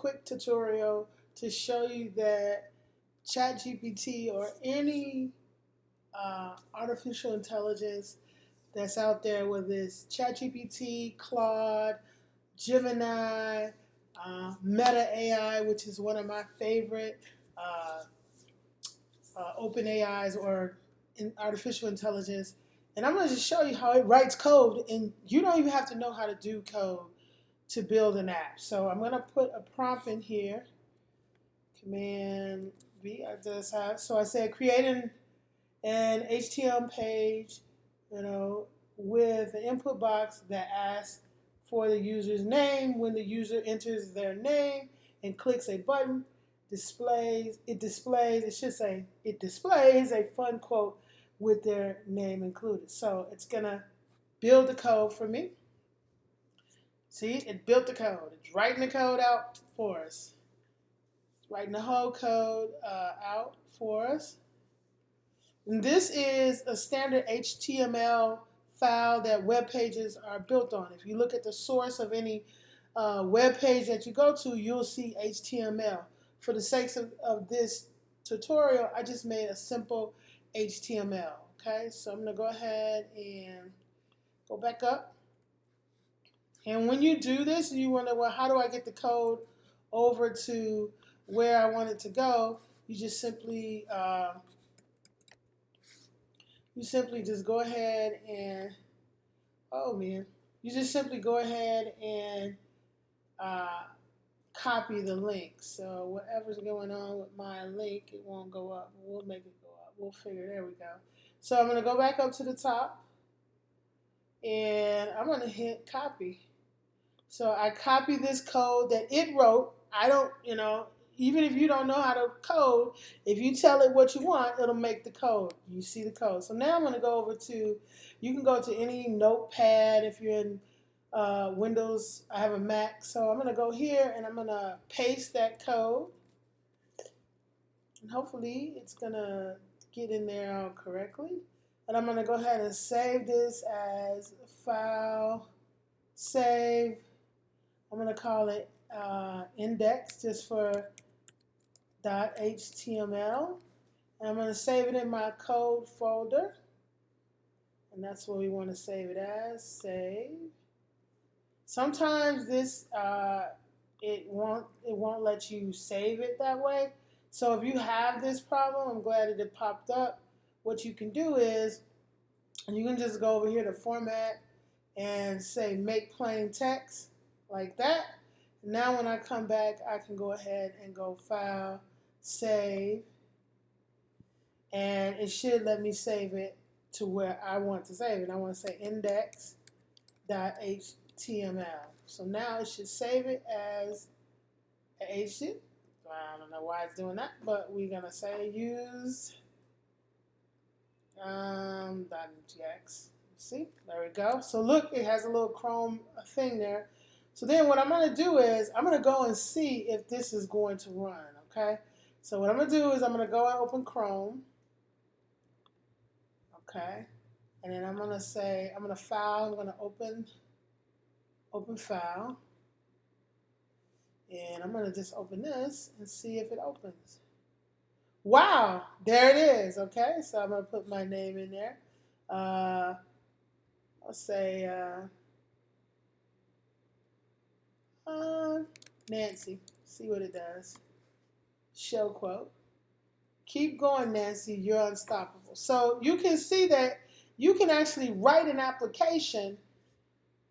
quick tutorial to show you that Chatgpt or any artificial intelligence that's out there, whether it's ChatGPT, Claude, Gemini, Meta AI, which is one of my favorite uh, open AIs or in artificial intelligence. And I'm going to just show you how it writes code, and you don't even have to know how to do code to build an app. So I'm going to put a prompt in here. Command V. So I said create an HTML page, with an input box that asks for the user's name. When the user enters their name and clicks a button, it displays a fun quote with their name included. So it's gonna build the code for me. See, it built the code. It's writing the code out for us. It's writing the whole code out for us. And this is a standard HTML file that web pages are built on. If you look at the source of any web page that you go to, you'll see HTML. For the sakes of this tutorial, I just made a simple HTML. Okay, so I'm going to go ahead and go back up. And when you do this, you wonder, well, how do I get the code over to where I want it to go? You simply just go ahead and, you just simply go ahead and copy the link. So whatever's going on with my link, it won't go up. We'll make it go up. We'll figure, there we go. So I'm going to go back up to the top, and I'm going to hit copy. So I copy this code that it wrote. I don't, even if you don't know how to code, if you tell it what you want, it'll make the code. You see the code. So now I'm going to go over to, you can go to any notepad if you're in Windows. I have a Mac. So I'm going to go here and I'm going to paste that code. And hopefully it's going to get in there correctly. And I'm going to go ahead and save this as file, save. I'm going to call it index just for .html. And I'm going to save it in my code folder. And that's what we want to save it as, save. Sometimes this, it won't let you save it that way. So if you have this problem, I'm glad that it popped up. What you can do is, you can just go over here to format and say make plain text like that. Now when I come back, I can go ahead and go file, save, and it should let me save it to where I want to save it. I want to say index.html. So now it should save it as a HTML. I don't know why it's doing that, but we're going to say use .mtx. See, there we go. So look, it has a little Chrome thing there. So then what I'm going to do is I'm going to go and see if this is going to run, okay? So what I'm going to do is I'm going to go and open Chrome, okay? And then I'm going to say, I'm going to file, I'm going to open file. And I'm going to just open this and see if it opens. Wow, there it is, okay? So I'm going to put my name in there. I'll say Nancy. See what it does. Show quote. Keep going, Nancy. You're unstoppable. So you can see that you can actually write an application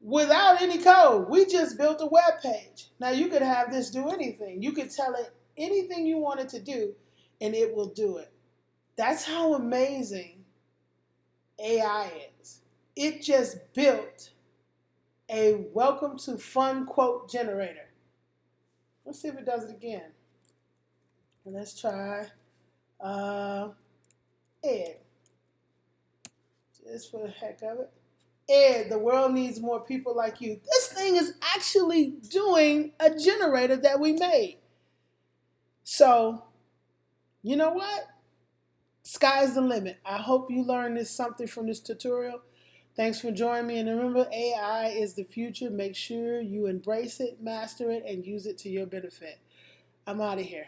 without any code. We just built a web page. Now you could have this do anything. You could tell it anything you want it to do, and it will do it. That's how amazing AI is. It just built a welcome to fun quote generator. Let's see if it does it again. And let's try Ed. Just for the heck of it. Ed, the world needs more people like you. This thing is actually doing a generator that we made. So, you know what? Sky's the limit. I hope you learned something from this tutorial. Thanks for joining me. And remember, AI is the future. Make sure you embrace it, master it, and use it to your benefit. I'm out of here.